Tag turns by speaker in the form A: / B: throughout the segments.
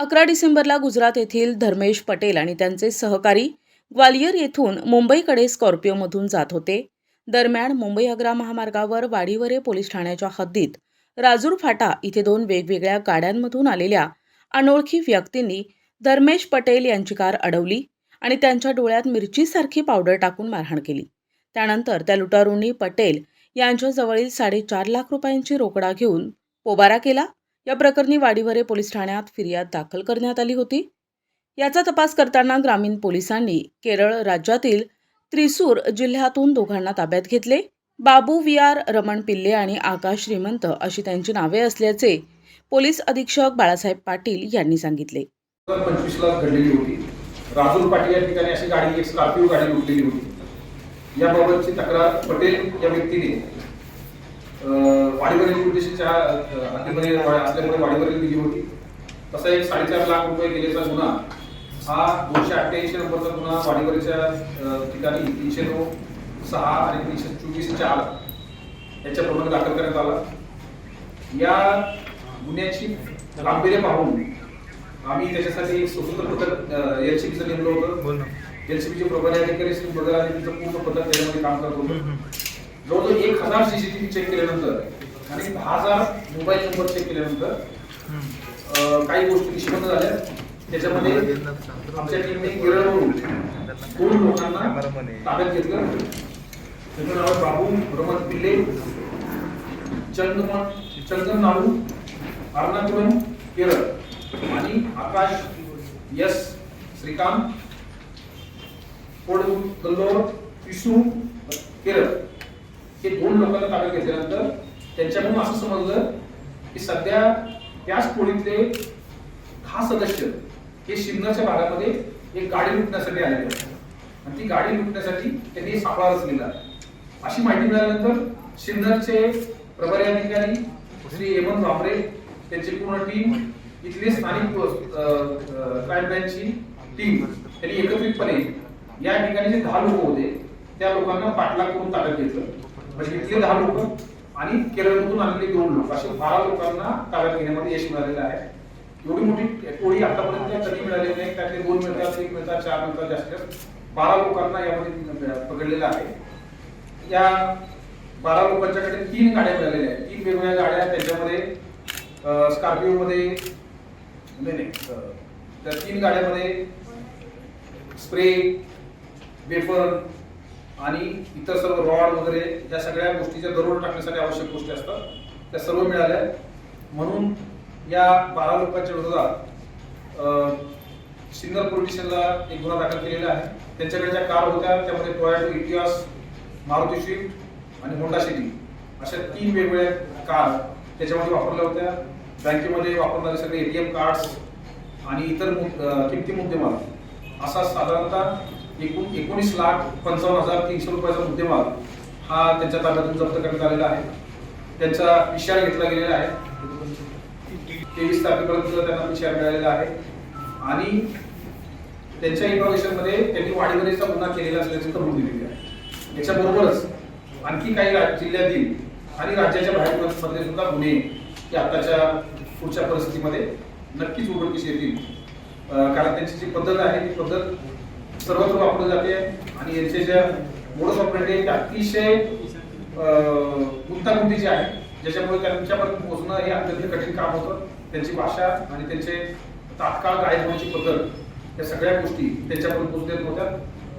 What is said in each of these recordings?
A: 11 डिसेंबरला गुजरात येथील धर्मेश पटेल आणि त्यांचे सहकारी ग्वालियर येथून मुंबईकडे स्कॉर्पिओमधून जात होते. दरम्यान मुंबई आग्रा महामार्गावर वाडीवरे पोलीस ठाण्याच्या हद्दीत राजूर फाटा इथे दोन वेगवेगळ्या गाड्यांमधून आलेल्या अनोळखी व्यक्तींनी धर्मेश पटेल यांची कार अडवली आणि त्यांच्या डोळ्यात मिरचीसारखी पावडर टाकून मारहाण केली. त्यानंतर त्या लुटारूंनी पटेल यांच्याजवळील 4.5 लाख रुपयांची रोकडा घेऊन पोबारा केला. या प्रकरणी वाडीवरे पोलीस ठाण्यात फिर्याद दाखल करण्यात आली होती. याचा तपास करताना ग्रामीण पोलिसांनी केरळ राज्यातील त्रिसूर जिल्ह्यातून दोघांना ताब्यात घेतले. बाबू VR रमण पिल्ले आणि आकाश श्रीमंत अशी त्यांची नावे असल्याचे पोलीस अधीक्षक बाळासाहेब पाटील यांनी सांगितले.
B: 25 लाख घडलेली होती. राजूर पाटील या ठिकाणी अशी गाडी, एक स्कॉर्पिओ गाडी लुटलेली होती. याबाबतची तक्रार पटेल या व्यक्तीने वाडीवरील पोलीस स्टेशनच्या हद्दीमध्ये असल्यामुळे वाडीवरील दिली होती. तसा एक 4.5 लाख रुपये गेल्याचा गुन्हा हा 288 नंबरचा गुन्हा वाडीवरीच्या ठिकाणी 309(6) आणि 324(4) याच्याप्रमाणे दाखल करण्यात आला. या गुन्ह्याची गांभीर्य पाहून आम्ही त्याच्यासाठी एक स्वतंत्र पथक एलसीबीचं नेमलं होतं. एलसीबीचे प्रभारी अधिकारी श्री बगल आणि त्यांचं पूर्ण पथक त्याच्यामध्ये काम करत होतं. जवळजवळ 1000 CCTV चेक केल्यानंतर आणि 10,000 मोबाईल नंबर चेक केल्यानंतर काही गोष्टी निष्पन्न झाल्या. त्याच्यामध्ये आमच्या टीमने केरळवरून 2 लोकांना ताब्यात घेतलं. त्यांचं नाव आहे बाबू रमण पिल्ले, चंदन नाडू, अर्नाकुलम केरळ, आणि आकाश यस श्रीकांत कोडगल्लोर त्रिसूर केरळ. हे 2 लोकांना ताब्यात घेतल्यानंतर त्यांच्याकडून असं समजलं की सध्या त्याच टोळीतले 10 सदस्य हे शिवनाच्या भागामध्ये एक गाडी लुटण्यासाठी आलेले आहेत आणि ती गाडी लुटण्यासाठी त्यांनी सापळा रचलेला. अशी माहिती मिळाल्यानंतर शिवनाचे प्रभारी अधिकारी श्री हेमंत वामरे, त्यांची पूर्ण टीम, इथली स्थानिक क्राईम ब्रँचची टीम त्यांनी एकत्रितपणे या ठिकाणी जे 10 लोक होते त्या लोकांना पाठलाग करून ताब्यात घेतलं. म्हणजे इथले 10 लोक आणि केरळमधून आलेले 2 लोक असे 12 लोकांना ताब्यात घेण्यामध्ये यश मिळालेलं आहे. एवढी मोठी टोळी आतापर्यंत कधी मिळालेली नाही. त्यातले 2 मिळतात, 1 मिळतात, 4 मिळतात, जास्तीत 12 लोकांना यामध्ये पकडलेलं आहे. या 12 लोकांच्याकडे 3 गाड्या मिळालेल्या आहेत. 3 वेगवेगळ्या गाड्या, त्याच्यामध्ये स्कॉर्पिओ मध्ये त्या 3 गाड्यामध्ये स्प्रे, वेफर आणि इतर सर्व रॉड वगैरे या सगळ्या गोष्टीच्या दरोड टाकण्यासाठी आवश्यक गोष्टी असतात त्या सर्व मिळाल्या. म्हणून या 12 लोकांच्या विरोधात सिन्नर पोलीस स्टेशनला एक गुन्हा दाखल केलेला आहे. त्यांच्याकडे ज्या कार होत्या त्यामध्ये टोयोटा इटिऑस, मारुती स्विफ्ट आणि होंडा सिटी अशा 3 वेगवेगळ्या कार त्याच्यामध्ये वापरल्या होत्या. बँकेमध्ये वापरणारे सगळे ATM कार्ड्स आणि इतर किमती मुद्देमाल असा साधारणतः एकूण 19,55,300 रुपयाचा मुद्देमाल हा त्यांच्या ताब्यातून जप्त करण्यात आलेला आहे. त्यांचा PCR घेतला गेलेला आहे. 23 तारखेपर्यंत त्यांना PCR मिळालेला आहे आणि त्यांच्या इन्फॉर्मेशन मध्ये त्यांनी वाडीवरीचा गुन्हा केलेला असल्याची कबूल दिलेली आहे. याच्याबरोबरच आणखी काही जिल्ह्यातील आणि राज्याच्या बाहेर मधले सुद्धा गुन्हे की आताच्या पुढच्या परिस्थितीमध्ये नक्कीच उघडकीस येतील. कारण त्यांची जी पद्धत आहे ती पद्धत सर्वत्र वापरली जाते आणि यांचे जे मोडस ऑपरेंडी ते अतिशय गुंतागुंतीचे आहे, ज्याच्यामुळे त्यांच्यापर्यंत पोहोचणं हे अत्यंत कठीण काम होतं. त्यांची भाषा आणि त्यांचे तात्काळ गायब होण्याची पद्धत या सगळ्या गोष्टी त्यांच्यापर्यंत पोहोचू देत नव्हत्या.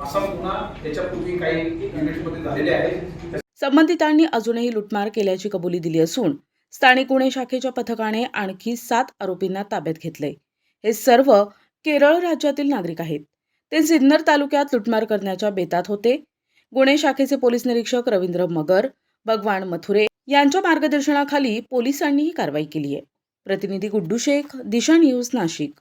B: असा गुन्हा याच्यापूर्वी काही युनिटमध्ये झालेले आहे.
A: संबंधितांनी अजूनही लुटमार केल्याची कबुली दिली असून स्थानिक गुन्हे शाखेच्या पथकाने आणखी 7 आरोपींना ताब्यात घेतले. हे सर्व केरळ राज्यातील नागरिक आहेत. ते सिन्नर तालुक्यात लुटमार करण्याच्या बेतात होते. गुन्हे शाखेचे पोलीस निरीक्षक रवींद्र मगर, भगवान मथुरे यांच्या मार्गदर्शनाखाली पोलिसांनी ही कारवाई केली आहे. प्रतिनिधी गुड्डू शेख, दिशा न्यूज, नाशिक.